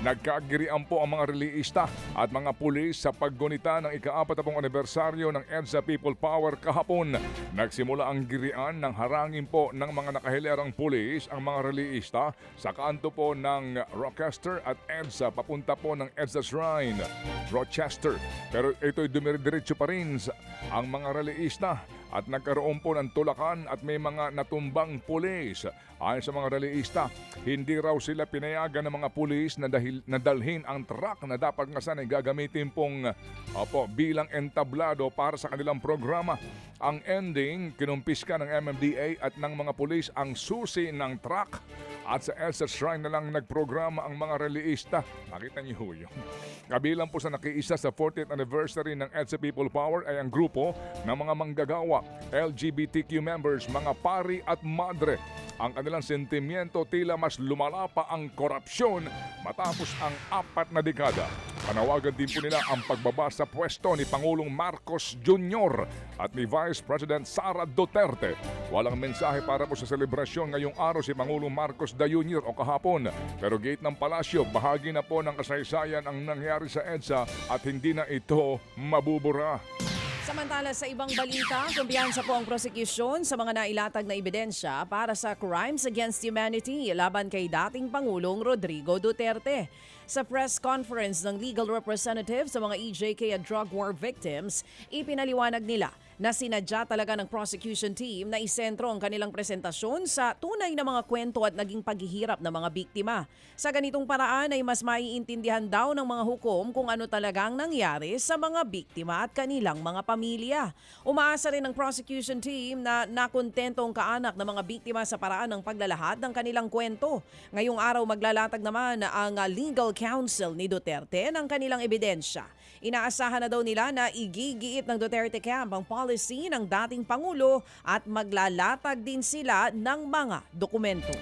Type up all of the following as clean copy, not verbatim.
Nagkagirian po ang mga releista at mga pulis sa paggunita ng ika-40 anibersaryo ng EDSA People Power kahapon. Nagsimula ang girian ng harangin po ng mga nakahilerang pulis ang mga releista sa kanto po ng Rochester at EDSA papunta po ng EDSA Shrine, Rochester. Pero ito'y dumidiretso pa rin ang mga releista at nagkaroon po ng tulakan at may mga natumbang pulis. Ayon sa mga releista, hindi raw sila pinayagan ng mga pulis na dalhin ang truck na dapat nga sana gagamitin pong bilang entablado para sa kanilang programa. Ang ending, kinumpiska ng MMDA at ng mga pulis ang susi ng truck at sa EDSA Shrine na lang nagprograma ang mga releista. Nakita niyo yun. Kabilang po sa nakiisa sa 40th anniversary ng EDSA People Power ay ang grupo ng mga manggagawa, LGBTQ members, mga pari at madre. Ang kanilang sentimiento tila mas lumala pa ang korupsyon matapos ang 4 na dekada. Panawagan din po nila ang pagbaba sa pwesto ni Pangulong Marcos Jr. at ni Vice President Sara Duterte. Walang mensahe para po sa selebrasyon ngayong araw si Pangulong Marcos Jr. o kahapon. Pero gate ng palasyo, bahagi na po ng kasaysayan ang nangyari sa EDSA at hindi na ito mabubura. Samantala sa ibang balita, kumpiyansa po ang prosekusyon sa mga nailatag na ebidensya para sa crimes against humanity laban kay dating Pangulong Rodrigo Duterte. Sa press conference ng legal representative sa mga EJK at drug war victims, ipinaliwanag nila na sinadya talaga ng prosecution team na isentro ang kanilang presentasyon sa tunay na mga kwento at naging paghihirap ng mga biktima. Sa ganitong paraan ay mas maiintindihan daw ng mga hukom kung ano talagang nangyari sa mga biktima at kanilang mga pamilya. Umaasa rin ng prosecution team na nakontento ang kaanak ng mga biktima sa paraan ng paglalahad ng kanilang kwento. Ngayong araw maglalatag naman ang legal counsel ni Duterte ng kanilang ebidensya. Inaasahan na daw nila na igigiit ng Duterte camp ang policy ng dating Pangulo at maglalatag din sila ng mga dokumento.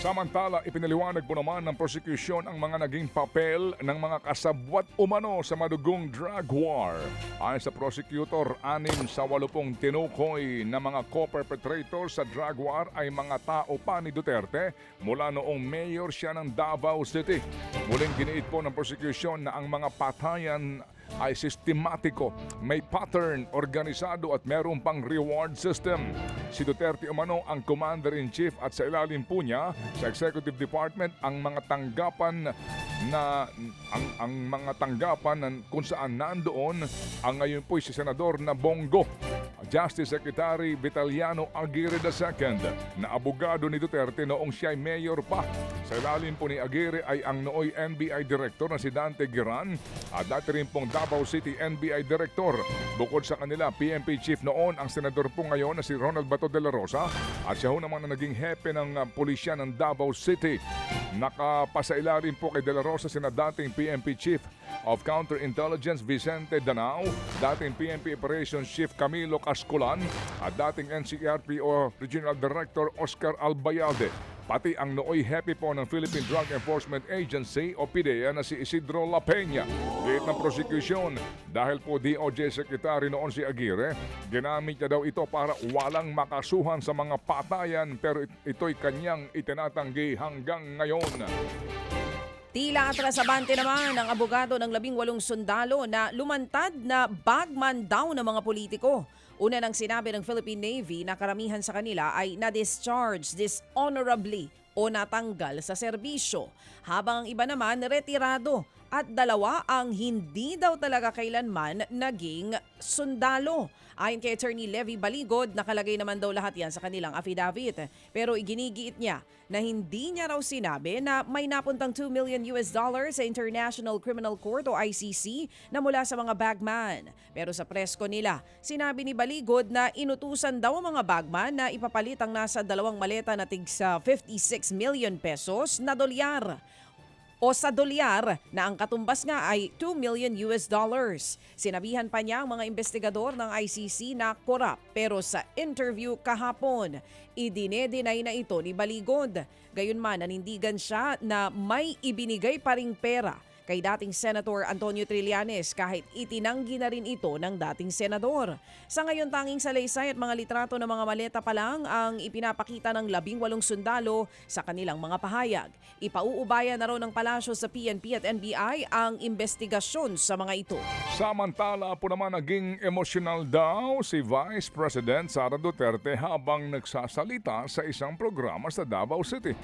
Samantala, ipinaliwanag po naman ng prosecution ang mga naging papel ng mga kasabwat umano sa madugong drug war. Ayon sa prosecutor, 6 sa 80 tinukoy na mga co-perpetrators sa drug war ay mga tao pa ni Duterte mula noong mayor siya ng Davao City. Muling giniit po ng prosecution na ang mga patayan ay sistematiko, may pattern, organisado at meron pang reward system. Si Duterte umano ang commander-in-chief at sa ilalim po niya sa executive department ang mga tanggapan kung saan nandoon ang ngayon po si Senador na Bongo, Justice Secretary Vitaliano Aguirre II na abogado ni Duterte noong siya ay mayor pa. Sa ilalim po ni Aguirre ay ang nooy NBI Director na si Dante Giran at dati rin pong Davao City NBI Director. Bukod sa kanila, PNP Chief noon ang senador po ngayon na si Ronald Bato de la Rosa at siya ho naman na naging hepe ng pulisya ng Davao City. Nakapasailalim po kay de la Rosa sina dating PNP Chief of Counterintelligence Vicente Danao, dating PNP Operations Chief Camilo Casculan at dating NCRP o Regional Director Oscar Albayalde. Pati ang nooy happy po ng Philippine Drug Enforcement Agency o PDEA na si Isidro La Peña. Gate ng prosecution dahil po DOJ Secretary noon si Aguirre, ginamit niya daw ito para walang makasuhan sa mga patayan pero ito'y kanyang itinatanggi hanggang ngayon. Tila atrasabante naman ang abogado ng 18 sundalo na lumantad na bagman daw ng mga politiko. Una nang sinabi ng Philippine Navy na karamihan sa kanila ay na-discharge dishonorably o natanggal sa serbisyo, habang ang iba naman retirado at 2 ang hindi daw talaga kailanman naging sundalo. Ayon kay Attorney Levy Baligod, nakalagay naman daw lahat yan sa kanilang affidavit. Pero iginigiit niya na hindi niya raw sinabi na may napuntang $2 million sa International Criminal Court o ICC na mula sa mga bagman. Pero sa presko nila, sinabi ni Baligod na inutusan daw ang mga bagman na ipapalit ang nasa 2 maleta na tigsa 56 million pesos na dolyar. O sa dolyar na ang katumbas nga ay $2 million. Sinabihan pa niya ang mga investigador ng ICC na korap, pero sa interview kahapon, idine-deny na ito ni Baligod. Gayunman nanindigan siya na may ibinigay pa ring pera kay dating Senator Antonio Trillanes kahit itinanggi na rin ito ng dating senador. Sa ngayon tanging salaysay at mga litrato ng mga maleta pa lang ang ipinapakita ng 18 sundalo sa kanilang mga pahayag. Ipauubayan na raw ng palasyo sa PNP at NBI ang investigasyon sa mga ito. Samantala po naman naging emosyonal daw si Vice President Sara Duterte habang nagsasalita sa isang programa sa Davao City.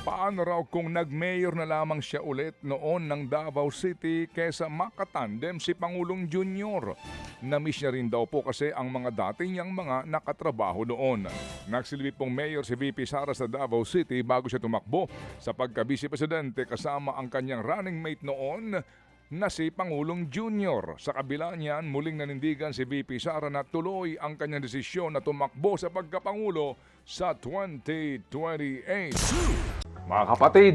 Paano raw kung nag-mayor na lamang siya ulit noon ng Davao City kesa makatandem si Pangulong Junior? Namiss niya rin daw po kasi ang mga dati niyang mga nakatrabaho doon. Nagsilbi pong mayor si VP Sara sa Davao City bago siya tumakbo sa pagka-vice presidente kasama ang kanyang running mate noon na si Pangulong Junior. Sa kabila niyan, muling nanindigan si VP Sara na tuloy ang kanyang desisyon na tumakbo sa pagkapangulo sa 2028. Mga kapatid,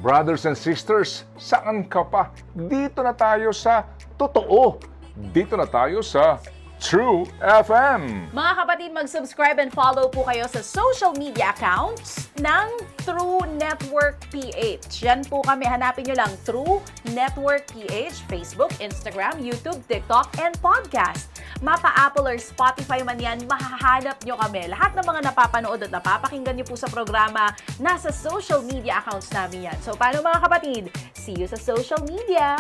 brothers and sisters, saan ka pa? Dito na tayo sa totoo. Dito na tayo sa True FM. Mga kapatid, mag-subscribe and follow po kayo sa social media accounts ng True Network PH. Yan po kami, hanapin nyo lang True Network PH, Facebook, Instagram, YouTube, TikTok, and podcast. Mapa Apple or Spotify man yan, mahahanap nyo kami. Lahat ng mga napapanood at napapakinggan nyo po sa programa, nasa social media accounts namin yan. So paano mga kapatid? See you sa social media!